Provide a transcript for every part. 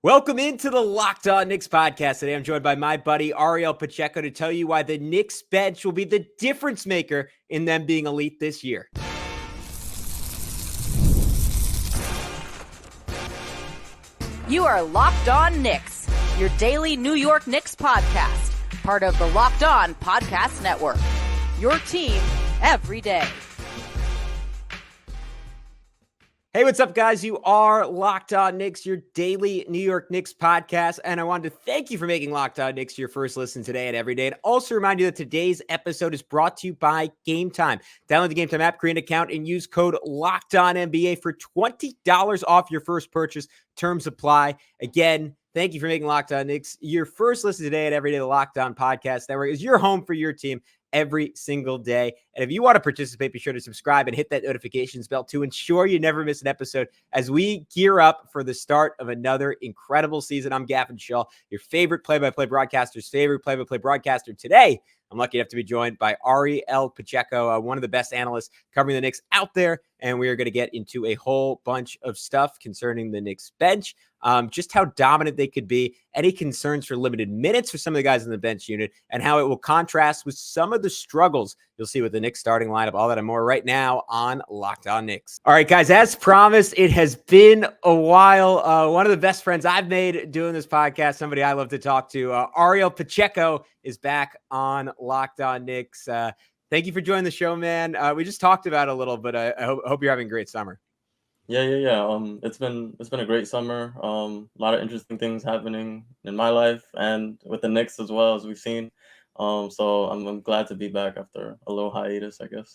Welcome into the Locked On Knicks podcast. Today I'm joined by my buddy Ariel Pacheco to tell you why the Knicks bench will be the difference maker in them being elite this year. You are Locked On Knicks, your daily New York Knicks podcast, part of the Locked On Podcast Network. Your team every day. Hey, what's up, guys? You are Locked On Knicks, your daily New York Knicks podcast, and I wanted to thank you for making Locked On Knicks your first listen today and every day, and also remind you that today's episode is brought to you by Game Time. Download the Game Time app, create an account, and use code LOCKEDONNBA for $20 off your first purchase. Terms apply. Again, thank you for making Locked On Knicks your first listen today and every day. The Locked On Podcast Network is your home for your team every single day. And if you want to participate, be sure to subscribe and hit that notifications bell to ensure you never miss an episode as we gear up for the start of another incredible season. I'm Gavin Schall, your favorite play-by-play broadcaster's favorite play-by-play broadcaster. Today, I'm lucky enough to be joined by Ariel Pacheco, one of the best analysts covering the Knicks out there. And we are going to get into a whole bunch of stuff concerning the Knicks bench, just how dominant they could be, any concerns for limited minutes for some of the guys in the bench unit, and how it will contrast with some of the struggles you'll see with the Knicks starting lineup. All that and more right now on Locked On Knicks. All right, guys, as promised, it has been a while. One of the best friends I've made doing this podcast, somebody I love to talk to, Ariel Pacheco, is back on Locked On Knicks. Thank you for joining the show, man. We just talked about it a little, but I hope you're having a great summer. Yeah. It's been a great summer. A lot of interesting things happening in my life and with the Knicks as well, as we've seen. So I'm glad to be back after a little hiatus, I guess.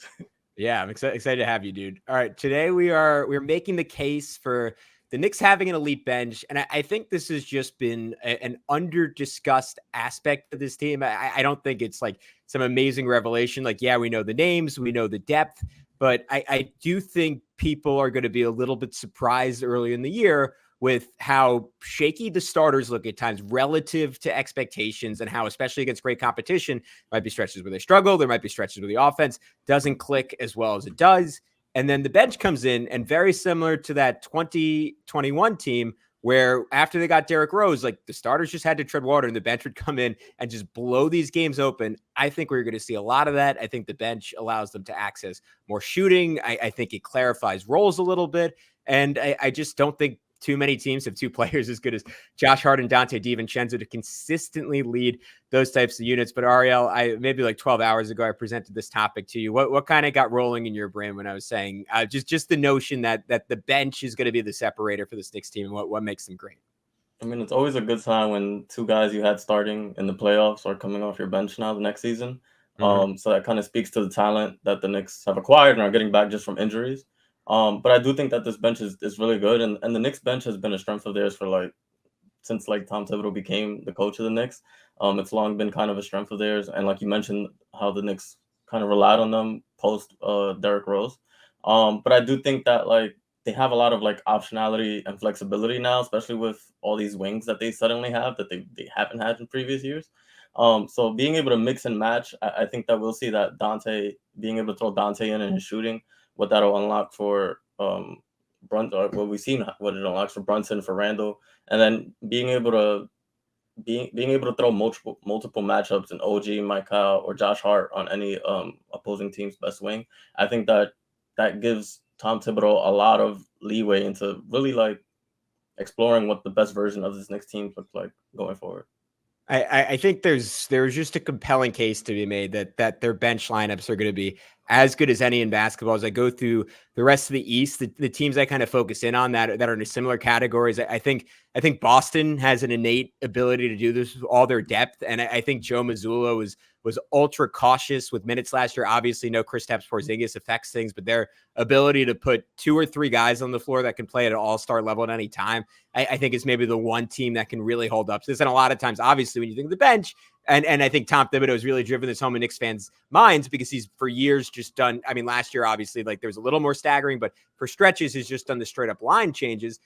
Yeah, I'm excited to have you, dude. All right, today we're making the case for the Knicks having an elite bench, and I think this has just been an under-discussed aspect of this team. I don't think it's like some amazing revelation. Like, yeah, we know the names, we know the depth, but I do think people are going to be a little bit surprised early in the year with how shaky the starters look at times relative to expectations, and how, especially against great competition, might be stretches where they struggle. There might be stretches where the offense doesn't click as well as it does. And then the bench comes in, and very similar to that 2021 team, where after they got Derrick Rose, like the starters just had to tread water and the bench would come in and just blow these games open. I think we're going to see a lot of that. I think the bench allows them to access more shooting. I think it clarifies roles a little bit. And I just don't think too many teams have two players as good as Josh Hart and Donte DiVincenzo to consistently lead those types of units. But Ariel, maybe like 12 hours ago, I presented this topic to you. What kind of got rolling in your brain when I was saying just the notion that the bench is going to be the separator for this Knicks team, and what makes them great? I mean, it's always a good sign when two guys you had starting in the playoffs are coming off your bench now the next season. So that kind of speaks to the talent that the Knicks have acquired and are getting back just from injuries. But I do think that this bench is really good, and the Knicks bench has been a strength of theirs for since Tom Thibodeau became the coach of the Knicks. It's long been kind of a strength of theirs, and like you mentioned, how the Knicks kind of relied on them post Derrick Rose. But I do think that they have a lot of optionality and flexibility now, especially with all these wings that they suddenly have that they haven't had in previous years. So being able to mix and match, I think that we'll see that being able to throw Donte in and his shooting, what that'll unlock for Brunson, what we've seen, what it unlocks for Brunson, for Randle, and then being able to throw multiple matchups in OG, Michael, or Josh Hart on any opposing team's best wing. I think that gives Tom Thibodeau a lot of leeway into really exploring what the best version of this Knicks team looks like going forward. I think there's just a compelling case to be made that their bench lineups are going to be as good as any in basketball. As I go through the rest of the East, the teams I kind of focus in on that are in similar categories, I think Boston has an innate ability to do this with all their depth, and I think Joe Mazzulla was ultra cautious with minutes last year. Obviously, no Kristaps Porzingis affects things, but their ability to put 2 or 3 guys on the floor that can play at an all-star level at any time, I think is maybe the one team that can really hold up to this. And a lot of times, obviously, when you think of the bench, and I think Tom Thibodeau has really driven this home in Knicks fans' minds because he's for years just done. I mean, last year, obviously, there was a little more staggering, but for stretches, he's just done the straight up line changes.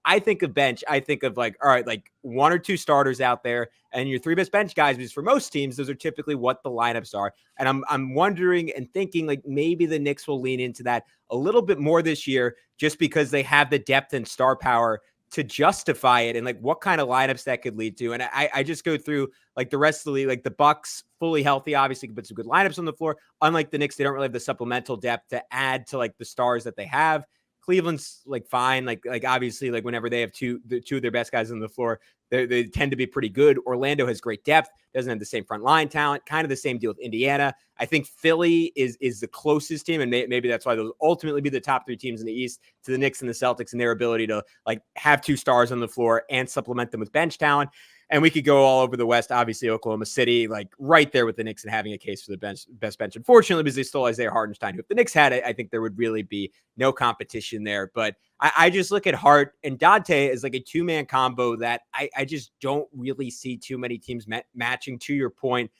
I think of bench, I think of all right, 1 or 2 starters out there and your 3 best bench guys, because for most teams, those are typically what the lineups are. And I'm wondering and thinking maybe the Knicks will lean into that a little bit more this year, just because they have the depth and star power to justify it and like what kind of lineups that could lead to. And I just go through like the rest of the league, like the Bucks fully healthy, obviously can put some good lineups on the floor. Unlike the Knicks, they don't really have the supplemental depth to add to like the stars that they have. Cleveland's like fine. Like obviously like whenever they have two of their best guys on the floor, they tend to be pretty good. Orlando has great depth, doesn't have the same front line talent, kind of the same deal with Indiana. I think Philly is the closest team, and maybe that's why they'll ultimately be the top three teams in the East to the Knicks and the Celtics and their ability to like have two stars on the floor and supplement them with bench talent. And we could go all over the West. Obviously, Oklahoma City, like right there with the Knicks and having a case for the best bench. Unfortunately, because they stole Isaiah Hartenstein, who if the Knicks had it, I think there would really be no competition there. But I just look at Hart and Donte as like a two-man combo that I just don't really see too many teams matching. To your point,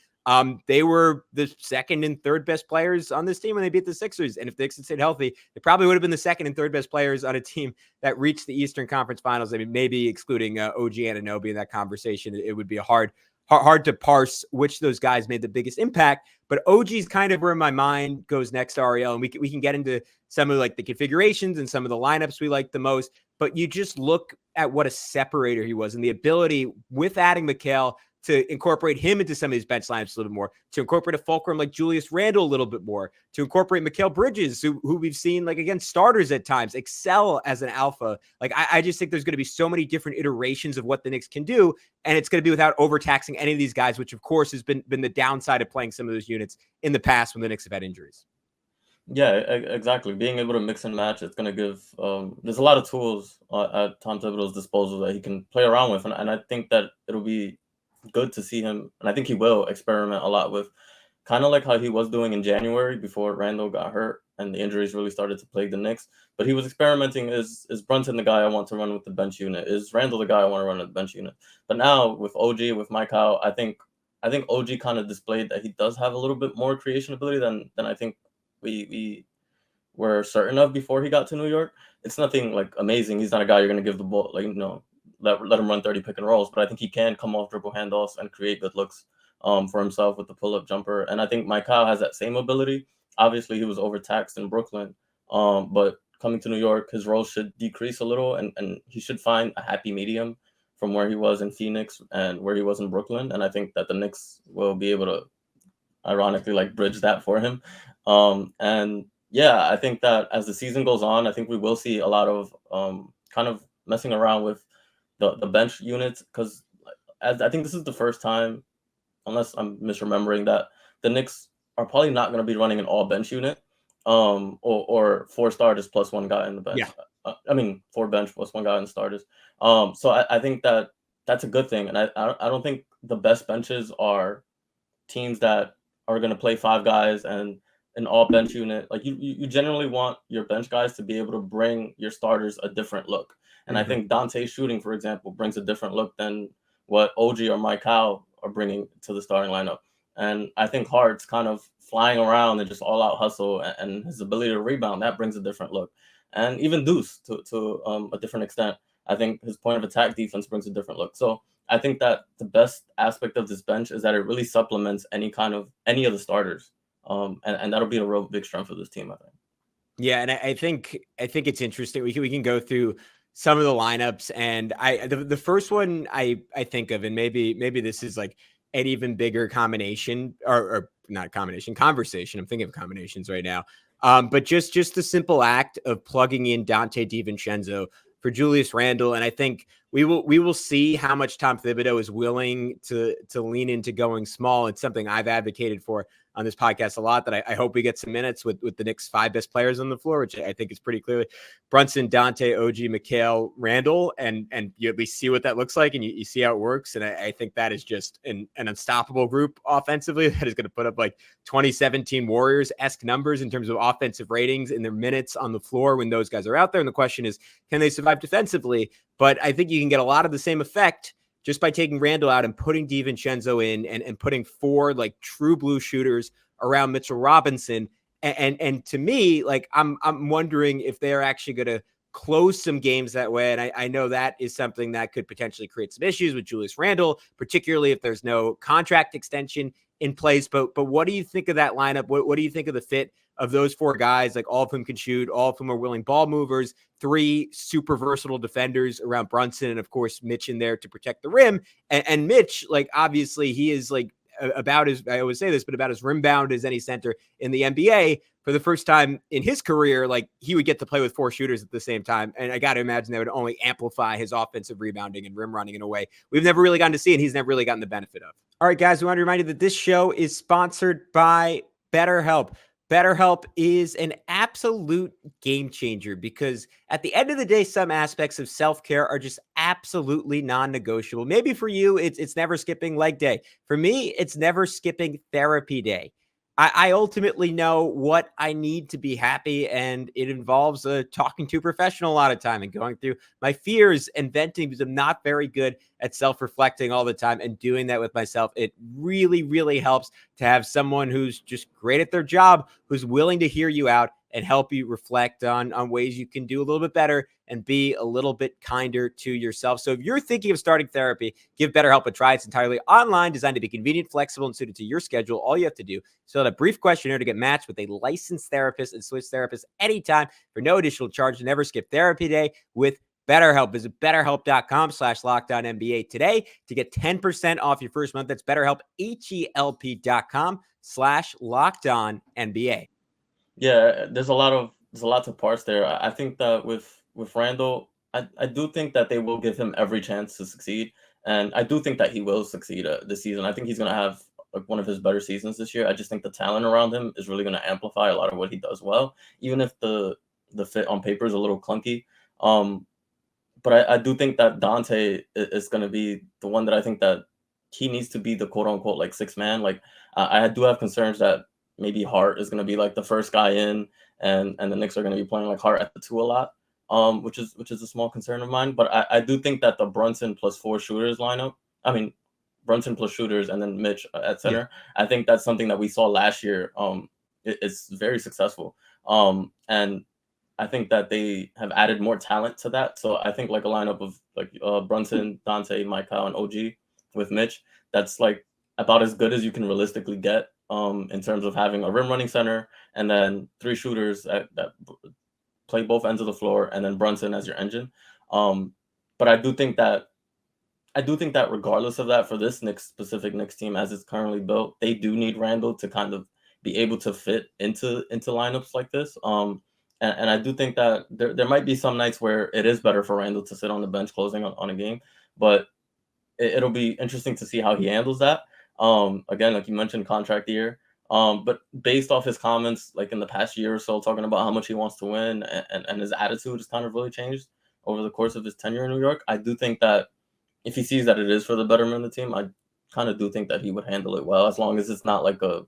they were the second and third best players on this team when they beat the Sixers. And if the Knicks had stayed healthy, they probably would have been the second and third best players on a team that reached the Eastern Conference Finals. I mean, maybe excluding OG Anunoby in that conversation, it would be hard to parse which of those guys made the biggest impact. But OG's kind of where my mind goes next, Ariel, and we can get into some of like the configurations and some of the lineups we like the most. But you just look at what a separator he was and the ability with adding Mikal to incorporate him into some of these bench lineups a little bit more, to incorporate a fulcrum like Julius Randle a little bit more, to incorporate Mikal Bridges, who we've seen like against starters at times excel as an alpha. Like I just think there's going to be so many different iterations of what the Knicks can do, and it's going to be without overtaxing any of these guys, which of course has been the downside of playing some of those units in the past when the Knicks have had injuries. Yeah, exactly. Being able to mix and match, it's going to give. There's a lot of tools at Tom Thibodeau's disposal that he can play around with, and I think that it'll be good to see him, and I think he will experiment a lot with, kind of like how he was doing in January before Randle got hurt and the injuries really started to plague the Knicks. But he was experimenting. Is Brunson the guy I want to run with the bench unit? Is Randle the guy I want to run with the bench unit? But now with OG, with Mikal, I think OG kind of displayed that he does have a little bit more creation ability than I think we were certain of before he got to New York. It's nothing like amazing. He's not a guy you're going to give the ball, like, let him run 30 pick and rolls, but I think he can come off dribble handoffs and create good looks for himself with the pull-up jumper. And I think Mikal has that same ability. Obviously, he was overtaxed in Brooklyn, but coming to New York, his role should decrease a little, and he should find a happy medium from where he was in Phoenix and where he was in Brooklyn. And I think that the Knicks will be able to, ironically, like bridge that for him. And yeah, I think that as the season goes on, I think we will see a lot of kind of messing around with the bench units, because I think this is the first time, unless I'm misremembering, that the Knicks are probably not going to be running an all bench unit, or four starters plus one guy in the bench. Yeah. I mean, four bench plus one guy in the starters. So I think that that's a good thing, and I don't think the best benches are teams that are going to play five guys and an all bench unit. Like you generally want your bench guys to be able to bring your starters a different look. And I think Donte's shooting, for example, brings a different look than what OG or Mikal are bringing to the starting lineup. And I think Hart's kind of flying around and just all-out hustle, and his ability to rebound, that brings a different look. And even Deuce, to a different extent, I think his point of attack defense brings a different look. So I think that the best aspect of this bench is that it really supplements any of the starters. And that'll be a real big strength for this team, I think. Yeah, and I think it's interesting. We can go through some of the lineups, and the first one I think of, and maybe this is like an even bigger combination, or not combination, conversation. I'm thinking of combinations right now. But just the simple act of plugging in Donte DiVincenzo for Julius Randle, and I think we will see how much Tom Thibodeau is willing to lean into going small. It's something I've advocated for on this podcast a lot, that I hope we get some minutes with the Knicks' five best players on the floor, which I think is pretty clearly Brunson, Donte, OG, Mikal, Randle, and you at least see what that looks like, and you see how it works. And I think that is just an unstoppable group offensively that is going to put up like 2017 Warriors-esque numbers in terms of offensive ratings in their minutes on the floor when those guys are out there. And the question is, can they survive defensively? But I think you can get a lot of the same effect just by taking Randle out and putting DiVincenzo in, and putting four like true blue shooters around Mitchell Robinson. And to me, like I'm wondering if they're actually going to close some games that way. And I know that is something that could potentially create some issues with Julius Randle, particularly if there's no contract extension in place. But what do you think of that lineup? What do you think of the fit of those 4 guys, like all of whom can shoot, all of whom are willing ball movers, 3 super versatile defenders around Brunson, and of course Mitch in there to protect the rim. And Mitch, like obviously he is like about as, I always say this, but about as rim bound as any center in the NBA. For the first time in his career, like he would get to play with 4 shooters at the same time. And I got to imagine that would only amplify his offensive rebounding and rim running in a way we've never really gotten to see, and he's never really gotten the benefit of. All right, guys, we want to remind you that this show is sponsored by BetterHelp. BetterHelp is an absolute game changer because at the end of the day, some aspects of self-care are just absolutely non-negotiable. Maybe for you, it's never skipping leg day. For me, it's never skipping therapy day. I ultimately know what I need to be happy, and it involves talking to a professional a lot of time and going through my fears and venting because I'm not very good at self-reflecting all the time, and doing that with myself. It really, really helps to have someone who's just great at their job, who's willing to hear you out and help you reflect on ways you can do a little bit better and be a little bit kinder to yourself. So if you're thinking of starting therapy, give BetterHelp a try. It's entirely online, designed to be convenient, flexible, and suited to your schedule. All you have to do is fill out a brief questionnaire to get matched with a licensed therapist and switch therapists anytime for no additional charge. Never skip therapy day with BetterHelp. Visit BetterHelp.com/LockedOnNBA today to get 10% off your first month. That's BetterHelp, HELP.com/LockedOnNBA. Yeah, there's a lot of parts there. I think that with Randle, I do think that they will give him every chance to succeed, and I do think that he will succeed this season. I think he's going to have one of his better seasons this year. I just think the talent around him is really going to amplify a lot of what he does well, even if the fit on paper is a little clunky. But I do think that Donte is going to be the one that I think that he needs to be the quote unquote like 6th man. Like I do have concerns that maybe Hart is going to be like the first guy in, and the Knicks are going to be playing like Hart at the 2 a lot, which is a small concern of mine. But I do think that the Brunson plus 4 shooters lineup, I mean, Brunson plus shooters and then Mitch at center, yeah. I think that's something that we saw last year. It's very successful. And I think that they have added more talent to that. So I think like a lineup of like Brunson, Donte, Michael, and OG with Mitch, that's like about as good as you can realistically get in terms of having a rim running center and then 3 shooters that play both ends of the floor, and then Brunson as your engine. But I do think that regardless of that, for this specific Knicks team as it's currently built, they do need Randle to kind of be able to fit into lineups like this. And I do think that there might be some nights where it is better for Randle to sit on the bench closing on a game, but it'll be interesting to see how he handles that. Again, like you mentioned, contract year. But based off his comments, like in the past year or so, talking about how much he wants to win, and his attitude has kind of really changed over the course of his tenure in New York. I do think that if he sees that it is for the betterment of the team, I kind of do think that he would handle it well, as long as it's not like a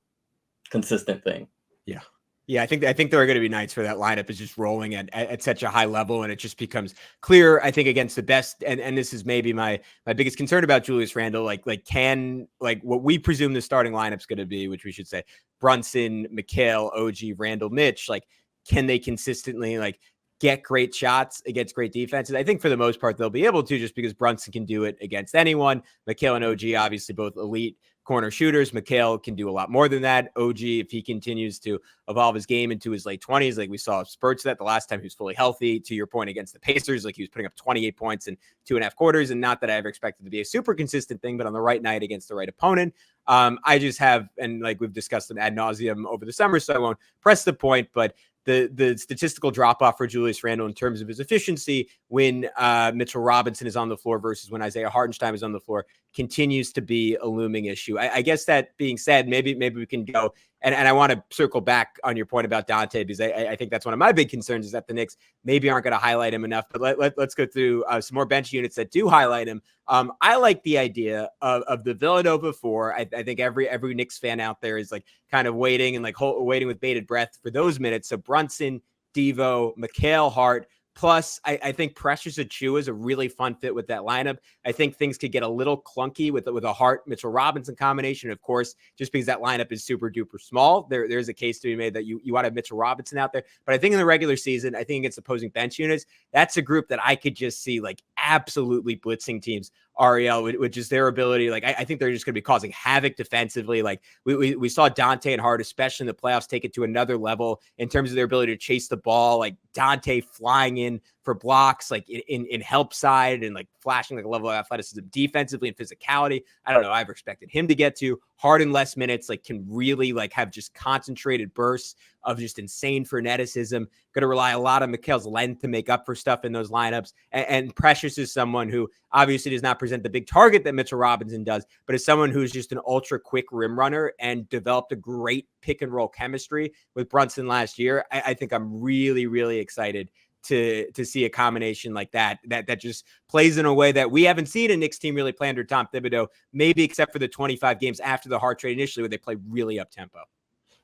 consistent thing. Yeah. Yeah, I think there are going to be nights where that lineup is just rolling at such a high level, and it just becomes clear, I think, against the best. And this is maybe my biggest concern about Julius Randle. Like what we presume the starting lineup's going to be, which we should say Brunson, Mikal, OG, Randle, Mitch. Like, can they consistently like get great shots against great defenses? I think for the most part they'll be able to, just because Brunson can do it against anyone. Mikal and OG obviously both elite corner shooters. Mikal can do a lot more than that. OG, if he continues to evolve his game into his late 20s, like we saw spurts of that the last time he was fully healthy, to your point, against the Pacers, like he was putting up 28 points in 2.5 quarters. And not that I ever expected to be a super consistent thing, but on the right night against the right opponent, I just have, and like we've discussed them ad nauseum over the summer, so I won't press the point, but the statistical drop-off for Julius Randle in terms of his efficiency when Mitchell Robinson is on the floor versus when Isaiah Hartenstein is on the floor continues to be a looming issue. I guess that being said, maybe we can go, and I want to circle back on your point about Donte, because I think that's one of my big concerns, is that the Knicks maybe aren't going to highlight him enough. But let's go through some more bench units that do highlight him. I like the idea of the Villanova 4. I think every Knicks fan out there is like kind of waiting and waiting with bated breath for those minutes. So Brunson, Devo, Mikal, Hart. Plus, I think Precious Achiuwa is a really fun fit with that lineup. I think things could get a little clunky with a Hart Mitchell Robinson combination. Of course, just because that lineup is super duper small, there's a case to be made that you want to have Mitchell Robinson out there. But I think in the regular season, I think against opposing bench units, that's a group that I could just see like absolutely blitzing teams Ariel, with just their ability. Like, I think they're just going to be causing havoc defensively. Like we saw Donte and Hart, especially in the playoffs, take it to another level in terms of their ability to chase the ball. Like Donte flying in for blocks, like in help side, and like flashing like a level of athleticism defensively and physicality. I don't know. I've expected him to get to. Hard in less minutes, like can really like have just concentrated bursts of just insane freneticism. Going to rely a lot on Mikal's length to make up for stuff in those lineups. And Precious is someone who obviously does not present the big target that Mitchell Robinson does, but is someone who's just an ultra quick rim runner and developed a great pick and roll chemistry with Brunson last year. I think I'm really, really excited to see a combination like that just plays in a way that we haven't seen a Knicks team really play under Tom Thibodeau, maybe except for the 25 games after the Hart trade initially, where they play really up tempo.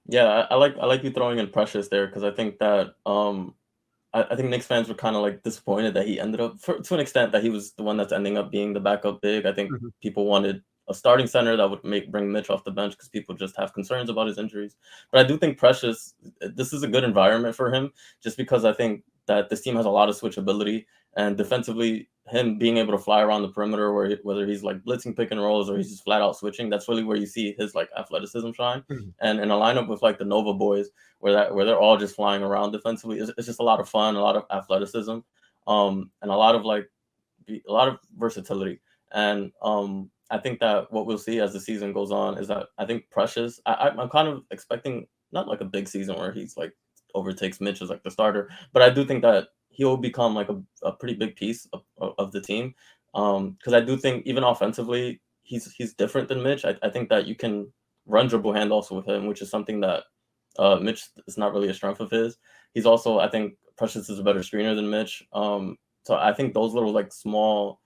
Yeah, I like you throwing in Precious there, because I think that I think Knicks fans were kind of like disappointed that he ended up, to an extent, that he was the one that's ending up being the backup big. I think people wanted a starting center that would bring Mitch off the bench, because people just have concerns about his injuries. But I do think Precious, this is a good environment for him, just because I think that this team has a lot of switchability, and defensively, him being able to fly around the perimeter, whether he's like blitzing pick and rolls or he's just flat out switching, that's really where you see his like athleticism shine. And in a lineup with like the Nova boys, where they're all just flying around defensively, it's just a lot of fun, a lot of athleticism, and a lot of versatility. And I think that what we'll see as the season goes on is that I think Precious, I'm kind of expecting not like a big season where he's like overtakes Mitch as like the starter, but I do think that he'll become like a pretty big piece of the team, because I do think even offensively he's different than Mitch. I think that you can run dribble handoffs with him, which is something that Mitch is not really a strength of his. He's also, I think Precious is a better screener than Mitch. So I think those little like small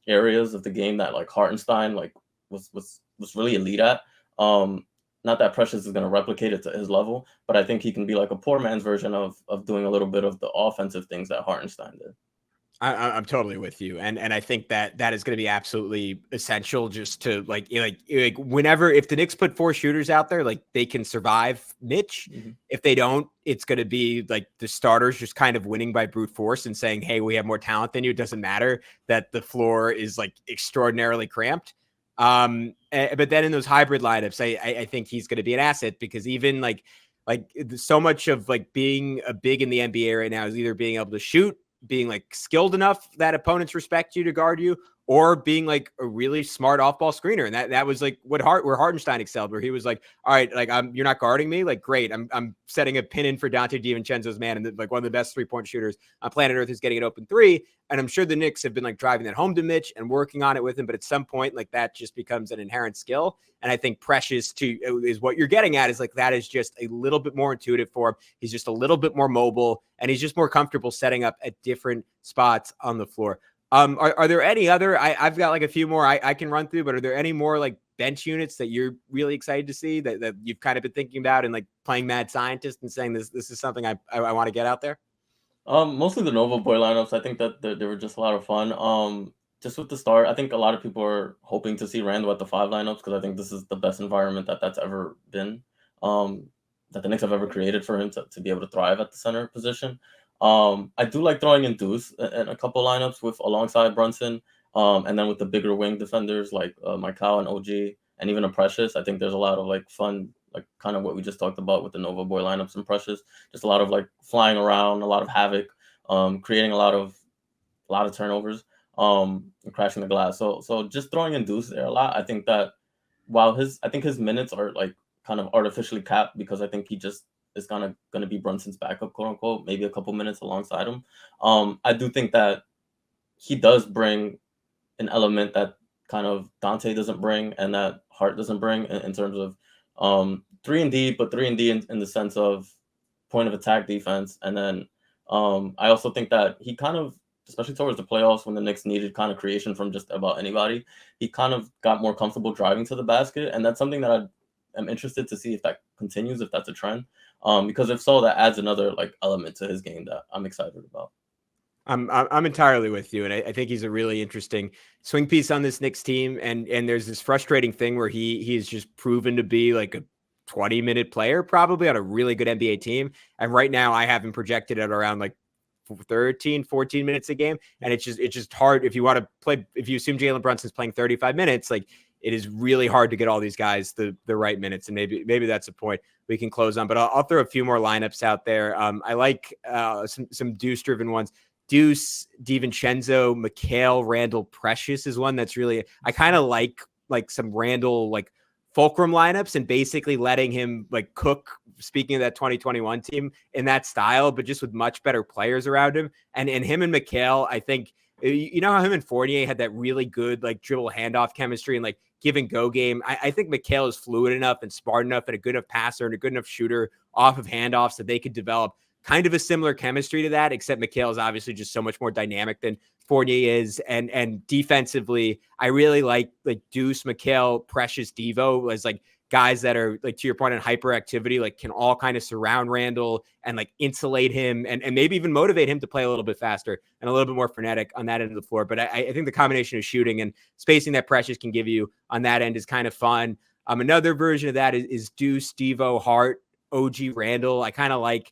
areas of the game that like Hartenstein like was really elite at. Not that Precious is going to replicate it to his level, but I think he can be like a poor man's version of doing a little bit of the offensive things that Hartenstein did. I'm totally with you, and I think that is going to be absolutely essential, just to like whenever, if the Knicks put 4 shooters out there, like they can survive Mitch. If they don't, it's going to be like the starters just kind of winning by brute force and saying, "Hey, we have more talent than you." It doesn't matter that the floor is like extraordinarily cramped. But then in those hybrid lineups, I think he's going to be an asset, because even like so much of like being a big in the NBA right now is either being able to shoot, being like skilled enough that opponents respect you to guard you, or being like a really smart off-ball screener. And that was like where Hartenstein excelled, where he was like, all right, like you're not guarding me, like great, I'm setting a pin in for Donte DiVincenzo's man, and like one of the best 3-point shooters on planet Earth is getting an open 3. And I'm sure the Knicks have been like driving that home to Mitch and working on it with him, but at some point, like that just becomes an inherent skill. And I think Precious is what you're getting at, is like that is just a little bit more intuitive for him. He's just a little bit more mobile, and he's just more comfortable setting up at different spots on the floor. Are there any other, I've got like a few more I can run through, but are there any more like bench units that you're really excited to see that you've kind of been thinking about and like playing mad scientist and saying this is something I want to get out there? Mostly the Nova boy lineups. I think that they were just a lot of fun. Just with the start, I think a lot of people are hoping to see Randle at the 5 lineups, because I think this is the best environment that's ever been, that the Knicks have ever created for him to be able to thrive at the center position. I do like throwing in Deuce in a couple lineups alongside Brunson, and then with the bigger wing defenders like Mikal and OG, and even a Precious. I think there's a lot of like fun, like kind of what we just talked about with the Nova boy lineups and Precious. Just a lot of like flying around, a lot of havoc, creating a lot of turnovers, and crashing the glass. So just throwing in Deuce there a lot. I think that I think his minutes are like kind of artificially capped, because I think he just is going to be Brunson's backup, quote unquote, maybe a couple minutes alongside him. I do think that he does bring an element that kind of Donte doesn't bring, and that Hart doesn't bring, in terms of 3-and-D, but 3-and-D in the sense of point of attack defense. And then I also think that he kind of, especially towards the playoffs when the Knicks needed kind of creation from just about anybody, he kind of got more comfortable driving to the basket. And that's something that I'm interested to see if that continues, if that's a trend. Because if so, that adds another like element to his game that I'm excited about. I'm entirely with you, and I think he's a really interesting swing piece on this Knicks team. And there's this frustrating thing where he is just proven to be like a 20-minute player, probably on a really good NBA team. And right now, I have him projected at around like 13, 14 minutes a game. And it's just hard if you want to play, if you assume Jalen Brunson's playing 35 minutes, like it is really hard to get all these guys the right minutes. And maybe that's a point we can close on, but I'll throw a few more lineups out there. I like some Deuce driven ones. Deuce, DiVincenzo, McHale, Randle, Precious is one that's really, I kind of like some Randle, like fulcrum lineups and basically letting him like cook, speaking of that 2021 team, in that style, but just with much better players around him. And him and McHale, I think, you know how him and Fournier had that really good like dribble handoff chemistry and like give and go game. I think McHale is fluid enough and smart enough and a good enough passer and a good enough shooter off of handoffs that they could develop kind of a similar chemistry to that, except McHale is obviously just so much more dynamic than Fournier is. And defensively, I really like Deuce, McHale, Precious, Devo as like guys that are, like, to your point on hyperactivity, like can all kind of surround Randle and like insulate him and maybe even motivate him to play a little bit faster and a little bit more frenetic on that end of the floor. But I think the combination of shooting and spacing that Precious can give you on that end is kind of fun. Another version of that is Deuce, Devo, Hart, OG, Randle. I kind of like,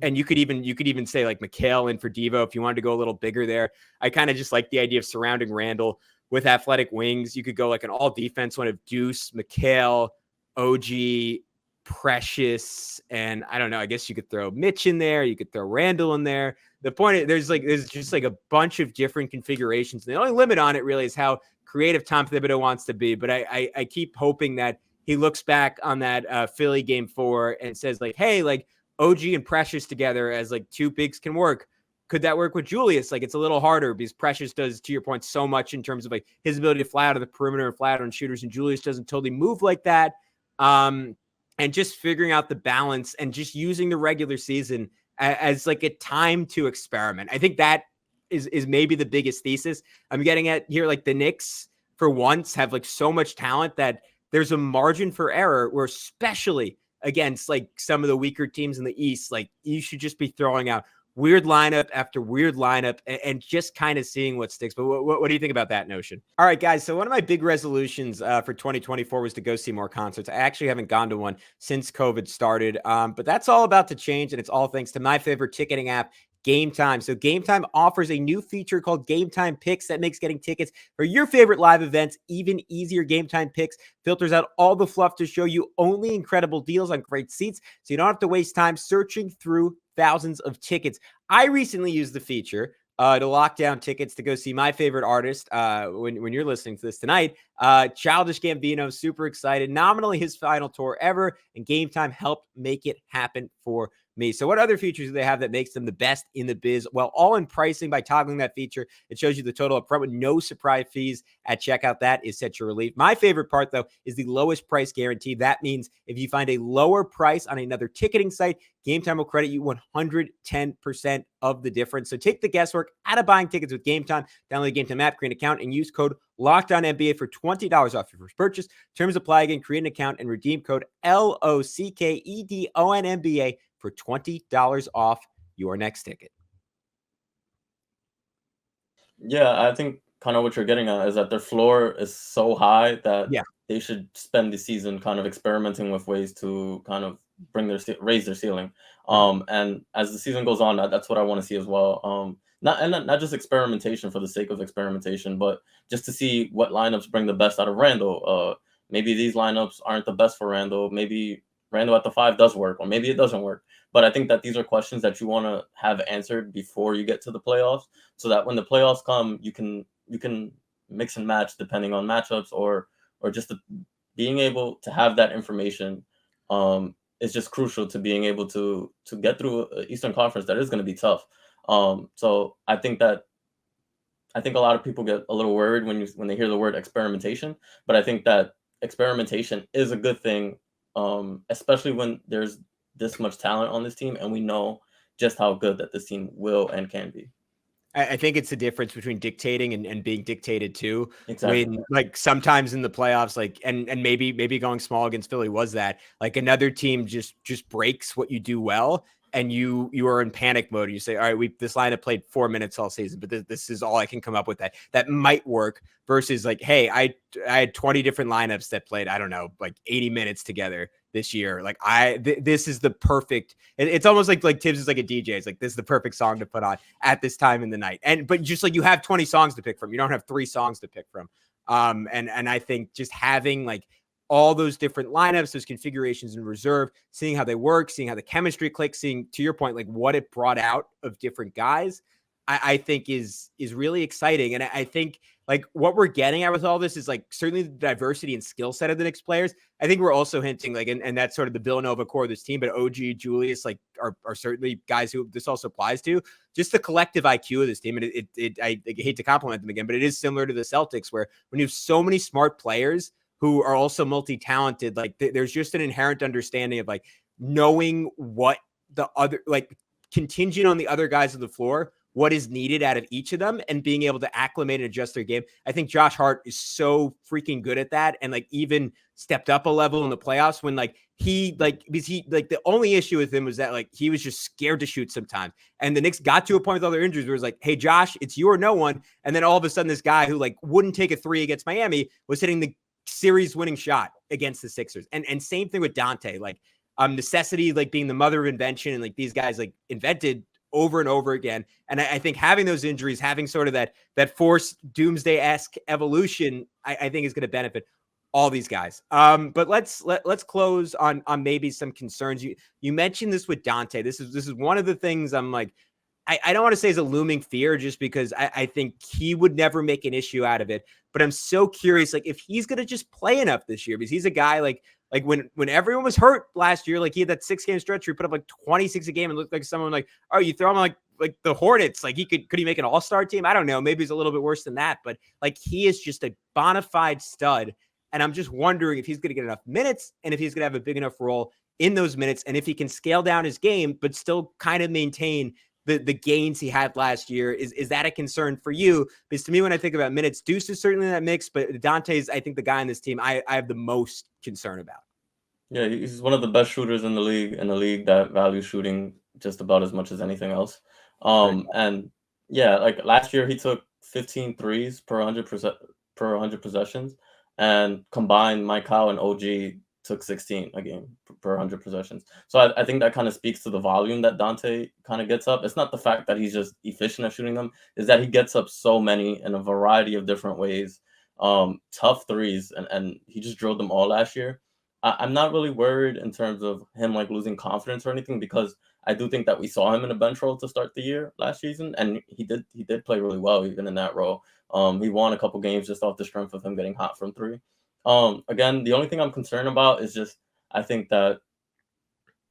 and you could even say like McHale in for Devo if you wanted to go a little bigger there. I kind of just like the idea of surrounding Randle with athletic wings. You could go like an all defense one of Deuce, McHale, OG, Precious, and I don't know, I guess you could throw Mitch in there. You could throw Randle in there. The point is there's just like a bunch of different configurations. The only limit on it really is how creative Tom Thibodeau wants to be. But I keep hoping that he looks back on that Philly game 4 and says like, hey, like OG and Precious together as like two bigs can work. Could that work with Julius? Like it's a little harder because Precious does, to your point, so much in terms of like his ability to fly out of the perimeter and fly out on shooters, and Julius doesn't totally move like that. And just figuring out the balance and just using the regular season as like a time to experiment. I think that is maybe the biggest thesis I'm getting at here. Like the Knicks for once have like so much talent that there's a margin for error where, especially against like some of the weaker teams in the East, like you should just be throwing out weird lineup after weird lineup and just kind of seeing what sticks. But what do you think about that notion? All right, guys. So one of my big resolutions for 2024 was to go see more concerts. I actually haven't gone to one since COVID started, but that's all about to change. And it's all thanks to my favorite ticketing app, Game Time. So Game Time offers a new feature called Game Time Picks that makes getting tickets for your favorite live events even easier. Game Time Picks filters out all the fluff to show you only incredible deals on great seats, so you don't have to waste time searching through thousands of tickets. I recently used the feature to lock down tickets to go see my favorite artist when you're listening to this tonight, Childish Gambino. Super excited. Nominally his final tour ever, and Game Time helped make it happen for me. So what other features do they have that makes them the best in the biz? Well, all in pricing. By toggling that feature, it shows you the total up front with no surprise fees at checkout. That is such a relief. My favorite part, though, is the lowest price guarantee. That means if you find a lower price on another ticketing site, Game Time will credit you 110% of the difference. So take the guesswork out of buying tickets with Game Time. Download the Game Time app, create an account, and use code LOCKEDONNBA for $20 off your first purchase. Terms apply. Again, create an account and redeem code LOCKEDONNBA for $20 off your next ticket. Yeah, I think kind of what you're getting at is that their floor is so high that they should spend the season kind of experimenting with ways to kind of raise their ceiling. And as the season goes on, that's what I want to see as well. Not just experimentation for the sake of experimentation, but just to see what lineups bring the best out of Randle. Maybe these lineups aren't the best for Randle. Maybe Randle at the 5 does work, or maybe it doesn't work. But I think that these are questions that you want to have answered before you get to the playoffs, so that when the playoffs come, you can mix and match depending on matchups, or just being able to have that information is just crucial to being able to get through Eastern Conference that is going to be tough. So I think a lot of people get a little worried when they hear the word experimentation, but I think that experimentation is a good thing, especially when there's this much talent on this team and we know just how good that this team will and can be. I think it's the difference between dictating and being dictated to. Exactly. When like sometimes in the playoffs, like and maybe going small against Philly was that, like another team just breaks what you do well, and you are in panic mode. You say, all right, this lineup played 4 minutes all season, but this is all I can come up with that might work, versus like, hey, I had 20 different lineups that played, I don't know, like 80 minutes together. this year. Like this is the perfect, it's almost like Tibbs is like a DJ. It's like, this is the perfect song to put on at this time in the night. But just like, you have 20 songs to pick from, you don't have 3 songs to pick from. And I think just having like all those different lineups, those configurations in reserve, seeing how they work, seeing how the chemistry clicks, seeing, to your point, like what it brought out of different guys, I think is really exciting. And I think like what we're getting at with all this is like certainly the diversity and skill set of the Knicks players. I think we're also hinting like, and that's sort of the Villanova core of this team, but OG, Julius, like are certainly guys who this also applies to. Just the collective IQ of this team. And I hate to compliment them again, but it is similar to the Celtics, where when you have so many smart players who are also multi-talented, like there's just an inherent understanding of like knowing what the other, like contingent on the other guys on the floor, what is needed out of each of them, and being able to acclimate and adjust their game. I think Josh Hart is so freaking good at that. And like even stepped up a level in the playoffs when like because the only issue with him was that like he was just scared to shoot sometimes. And the Knicks got to a point with all their injuries where it was like, hey, Josh, it's you or no one. And then all of a sudden this guy who like wouldn't take a 3 against Miami was hitting the series winning shot against the Sixers. And same thing with Donte, like necessity, like being the mother of invention. And like these guys like invented over and over again. And I think having those injuries, having sort of that forced doomsday-esque evolution, I think is going to benefit all these guys. But let's close on maybe some concerns. You mentioned this with Donte. This is one of the things I'm like, I don't want to say is a looming fear, just because I think he would never make an issue out of it. But I'm so curious, like if he's going to just play enough this year, because he's a guy like when everyone was hurt last year, like he had that 6-game stretch where he put up like 26 a game and looked like someone like, oh, you throw him like the Hornets, like could he make an all-star team? I don't know. Maybe he's a little bit worse than that, but like he is just a bona fide stud. And I'm just wondering if he's going to get enough minutes and if he's going to have a big enough role in those minutes, and if he can scale down his game, but still kind of maintain the gains he had last year. Is that a concern for you? Because to me, when I think about minutes, Deuce is certainly in that mix, but Dante's, I think, the guy on this team I have the most concern about. Yeah, he's one of the best shooters in the league that values shooting just about as much as anything else. And yeah, like last year he took 15 threes per 100 possessions, and combined Mike Howe and OG took 16 a game per 100 possessions. So I think that kind of speaks to the volume that Donte kind of gets up. It's not the fact that he's just efficient at shooting them, is that he gets up so many in a variety of different ways. Tough threes, and he just drilled them all last year. I'm not really worried in terms of him like losing confidence or anything, because I do think that we saw him in a bench role to start the year last season, and he did play really well even in that role. He won a couple games just off the strength of him getting hot from 3. Again, the only thing I'm concerned about is just I think that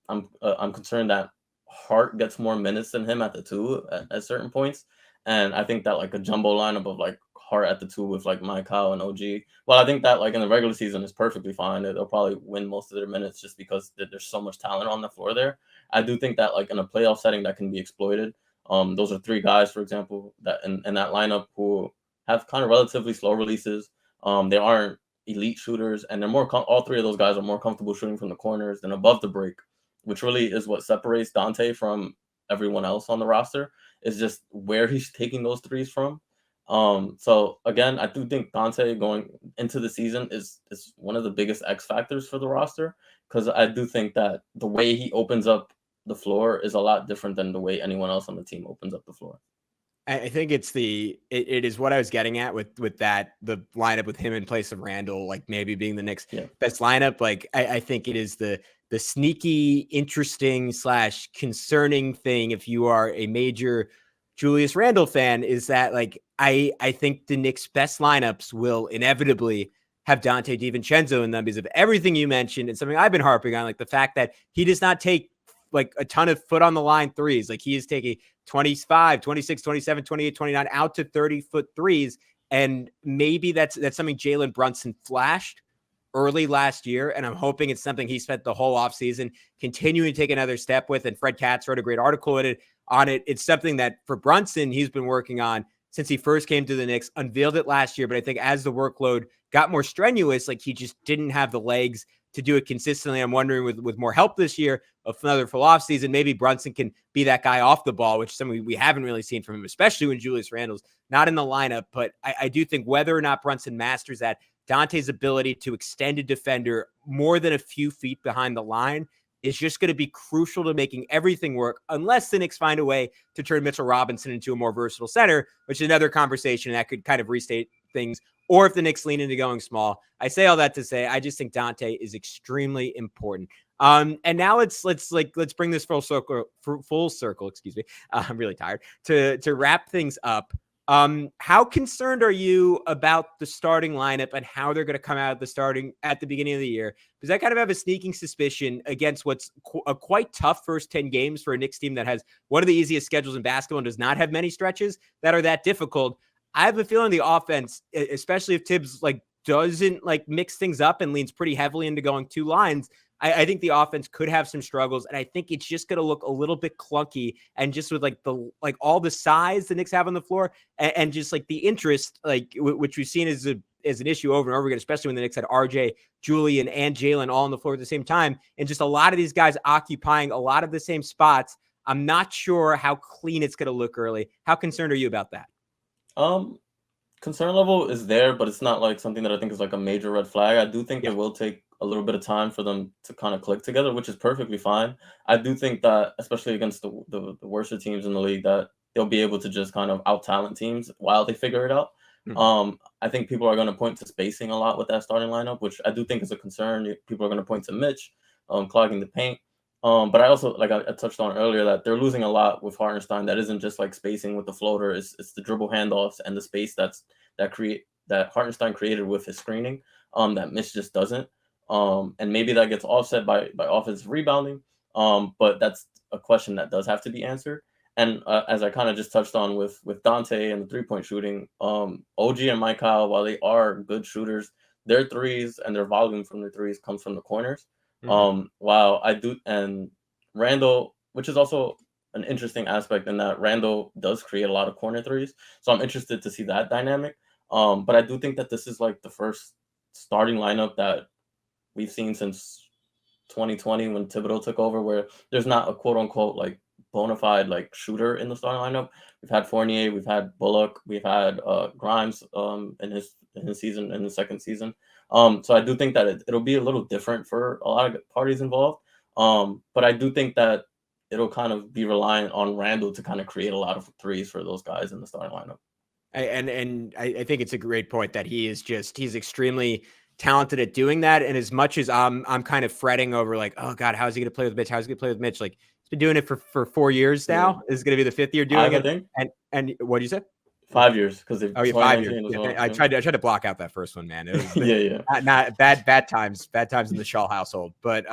I'm concerned that Hart gets more minutes than him at the 2 at certain points, and I think that like a jumbo lineup of like Hart at the 2 with like Mike Howe and OG. Well, I think that like in the regular season is perfectly fine. They'll probably win most of their minutes just because there's so much talent on the floor there. I do think that like in a playoff setting that can be exploited. Those are 3 guys, for example, that in that lineup who have kind of relatively slow releases. They aren't elite shooters, and they're all 3 of those guys are more comfortable shooting from the corners than above the break, which really is what separates Donte from everyone else on the roster, is just where he's taking those threes from. So again, I do think Donte going into the season is one of the biggest X factors for the roster, because I do think that the way he opens up the floor is a lot different than the way anyone else on the team opens up the floor. I think it is what I was getting at with that, the lineup with him in place of Randle, like maybe being the next best lineup. Like I think it is the sneaky, interesting / concerning thing, if you are a major Julius Randle fan, is that like I think the Knicks' best lineups will inevitably have Donte DiVincenzo in them because of everything you mentioned, and something I've been harping on, like the fact that he does not take like a ton of foot on the line threes. Like he is taking 25, 26, 27, 28, 29 out to 30-foot threes. And maybe that's something Jalen Brunson flashed early last year. And I'm hoping it's something he spent the whole offseason continuing to take another step with. And Fred Katz wrote a great article on it. It's something that for Brunson, he's been working on since he first came to the Knicks, unveiled it last year. But I think as the workload got more strenuous, like he just didn't have the legs to do it consistently. I'm wondering with more help this year of another full off season, maybe Brunson can be that guy off the ball, which is something we haven't really seen from him, especially when Julius Randle's not in the lineup. But I do think whether or not Brunson masters that, Donte's ability to extend a defender more than a few feet behind the line is just going to be crucial to making everything work, unless the Knicks find a way to turn Mitchell Robinson into a more versatile center, which is another conversation that could kind of restate things, or if the Knicks lean into going small. I say all that to say, I just think Donte is extremely important. And now let's bring this full circle, excuse me. I'm really tired to wrap things up. How concerned are you about the starting lineup and how they're going to come out at the beginning of the year? Because I kind of have a sneaking suspicion against what's a quite tough first 10 games for a Knicks team that has one of the easiest schedules in basketball and does not have many stretches that are that difficult. I have a feeling the offense, especially if Tibbs doesn't mix things up and leans pretty heavily into going two lines, I think the offense could have some struggles, and I think it's just going to look a little bit clunky. And just with all the size the Knicks have on the floor, and just the interest, which we've seen as an issue over and over again, especially when the Knicks had RJ, Julian, and Jalen all on the floor at the same time, and just a lot of these guys occupying a lot of the same spots. I'm not sure how clean it's going to look early. How concerned are you about that? Concern level is there, but it's not something that I think is a major red flag. I do think it will take a little bit of time for them to kind of click together, which is perfectly fine. I do think that, especially against the worst teams in the league, that they'll be able to just kind of out-talent teams while they figure it out. Mm-hmm. I think people are going to point to spacing a lot with that starting lineup, which I do think is a concern. People are going to point to Mitch clogging the paint. But I also, I touched on earlier, that they're losing a lot with Hartenstein. That isn't just spacing with the floater. It's the dribble handoffs and the space that Hartenstein created with his screening that Mitch just doesn't. And maybe that gets offset by offensive rebounding. But that's a question that does have to be answered. And as I kind of just touched on with Donte and the three-point shooting, OG and Mike Kyle, while they are good shooters, their threes and their volume from their threes comes from the corners. Mm-hmm. While I do, and Randle, which is also an interesting aspect in that Randle does create a lot of corner threes. So I'm interested to see that dynamic. But I do think that this is the first starting lineup that we've seen since 2020 when Thibodeau took over, where there's not a quote unquote bona fide shooter in the starting lineup. We've had Fournier, we've had Bullock, we've had Grimes in his season, in the second season. So I do think that it'll be a little different for a lot of parties involved. But I do think that it'll kind of be reliant on Randle to kind of create a lot of threes for those guys in the starting lineup. And I think it's a great point that he's extremely talented at doing that. And as much as I'm kind of fretting over oh God, how's he going to play with Mitch? How's he going to play with Mitch? He's been doing it for 4 years now. Yeah. This is going to be the 5th year doing it. And what did you say? 5 years, because 5 years. Well. I tried to block out that first one, man. It was not bad times in the Schall household. But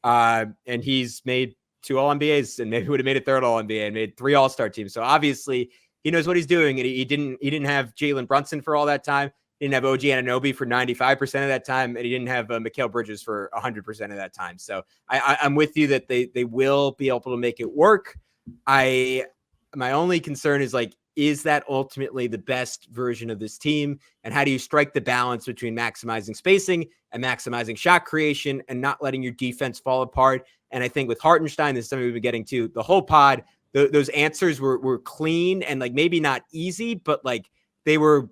and he's made 2 All-NBAs, and maybe would have made a 3rd All-NBA and made 3 All-Star teams. So obviously he knows what he's doing, and he didn't have Jalen Brunson for all that time. He didn't have OG Anunoby for 95% of that time, and he didn't have Mikal Bridges for 100% of that time. So I'm with you that they will be able to make it work. My only concern is that ultimately the best version of this team? And how do you strike the balance between maximizing spacing and maximizing shot creation and not letting your defense fall apart? And I think with Hartenstein, this is something we've been getting to the whole pod. Those answers were clean and maybe not easy, but they were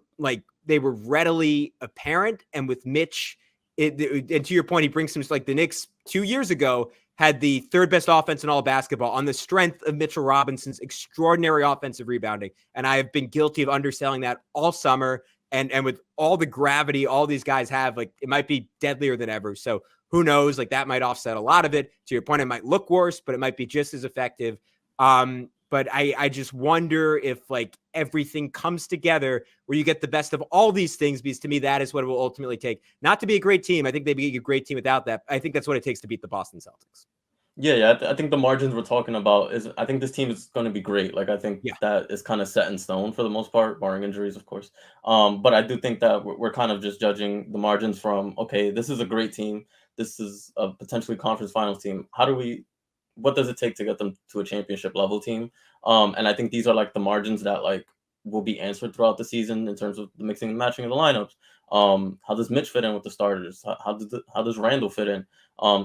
readily apparent. And with Mitch, and to your point, he brings some the Knicks 2 years ago had the 3rd best offense in all basketball on the strength of Mitchell Robinson's extraordinary offensive rebounding. And I have been guilty of underselling that all summer. And with all the gravity all these guys have, it might be deadlier than ever. So who knows? That might offset a lot of it. To your point, it might look worse, but it might be just as effective. But I just wonder if everything comes together where you get the best of all these things, because to me, that is what it will ultimately take. Not to be a great team. I think they'd be a great team without that. I think that's what it takes to beat the Boston Celtics. Yeah. I think the margins we're talking about I think this team is going to be great. I think that is kind of set in stone for the most part, barring injuries, of course. But I do think that we're kind of just judging the margins from, okay, this is a great team. This is a potentially conference finals team. What does it take to get them to a championship level team? And I think these are the margins that will be answered throughout the season in terms of the mixing and matching of the lineups. How does Mitch fit in with the starters? How does Randle fit in?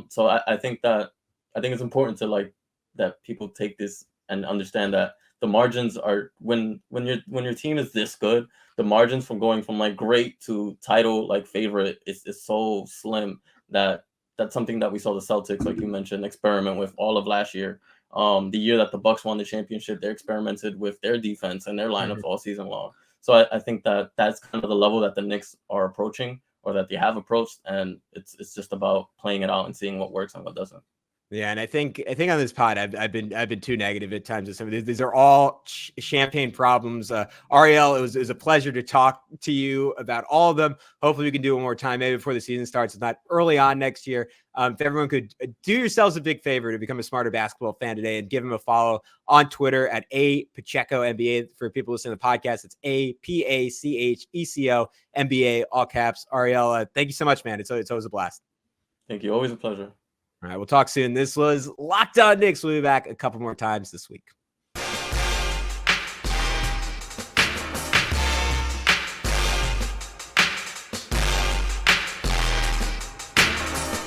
So I think it's important to like that people take this and understand that the margins are when your team is this good, the margins from going from like great to title like favorite is so slim that that's something that we saw the Celtics, like you mentioned, experiment with all of last year. The year that the Bucks won the championship, they experimented with their defense and their lineups all season long. So I think that that's kind of the level that the Knicks are approaching, or that they have approached, and it's just about playing it out and seeing what works and what doesn't. Yeah, and I think on this pod, I've been too negative at times with some of these. These are all champagne problems. Ariel, it was a pleasure to talk to you about all of them. Hopefully, we can do it one more time, maybe before the season starts. It's not early on next year. If everyone could do yourselves a big favor to become a smarter basketball fan today, and give him a follow on Twitter at Pacheco NBA. For people listening to the podcast, it's APACHECO NBA, all caps. Ariel, thank you so much, man. It's always a blast. Thank you. Always a pleasure. All right, we'll talk soon. This was Locked On Knicks. We'll be back a couple more times this week.